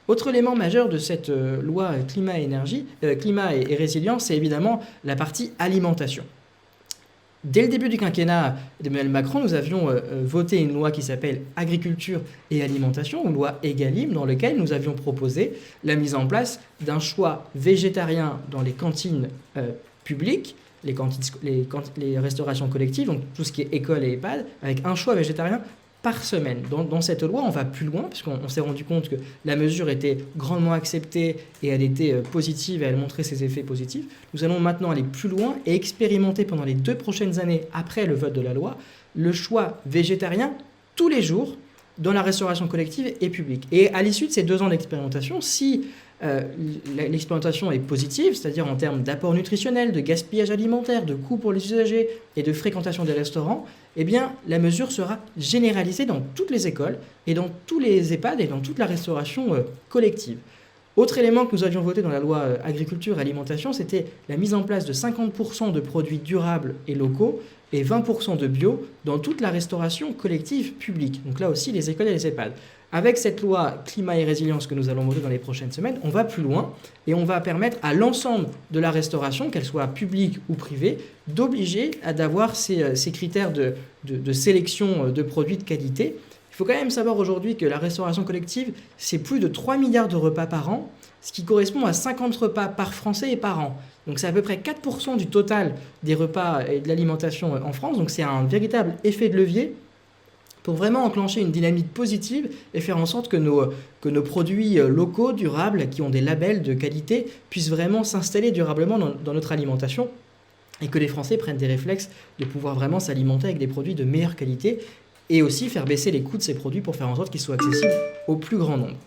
Autre élément majeur de cette loi climat et résilience, c'est évidemment la partie alimentation. Dès le début du quinquennat d'Emmanuel Macron, nous avions voté une loi qui s'appelle Agriculture et Alimentation, ou loi Egalim, dans laquelle nous avions proposé la mise en place d'un choix végétarien dans les cantines publiques, les restaurations collectives, donc tout ce qui est école et EHPAD, avec un choix végétarien par semaine. Dans cette loi, on va plus loin, puisqu'on s'est rendu compte que la mesure était grandement acceptée et elle était positive et elle montrait ses effets positifs. Nous allons maintenant aller plus loin et expérimenter pendant les 2 prochaines années, après le vote de la loi, le choix végétarien tous les jours dans la restauration collective et publique. Et à l'issue de ces 2 ans d'expérimentation, si l'expérimentation est positive, c'est-à-dire en termes d'apport nutritionnel, de gaspillage alimentaire, de coûts pour les usagers et de fréquentation des restaurants, eh bien, la mesure sera généralisée dans toutes les écoles et dans tous les EHPAD et dans toute la restauration collective. Autre élément que nous avions voté dans la loi agriculture et alimentation, c'était la mise en place de 50% de produits durables et locaux et 20% de bio dans toute la restauration collective publique. Donc là aussi, les écoles et les EHPAD. Avec cette loi climat et résilience que nous allons voter dans les prochaines semaines, on va plus loin et on va permettre à l'ensemble de la restauration, qu'elle soit publique ou privée, d'obliger d'avoir ces critères de sélection de produits de qualité. Il faut quand même savoir aujourd'hui que la restauration collective, c'est plus de 3 milliards de repas par an, ce qui correspond à 50 repas par Français et par an. Donc c'est à peu près 4% du total des repas et de l'alimentation en France. Donc c'est un véritable effet de levier pour vraiment enclencher une dynamique positive et faire en sorte que nos produits locaux, durables, qui ont des labels de qualité, puissent vraiment s'installer durablement dans notre alimentation et que les Français prennent des réflexes de pouvoir vraiment s'alimenter avec des produits de meilleure qualité et aussi faire baisser les coûts de ces produits pour faire en sorte qu'ils soient accessibles au plus grand nombre.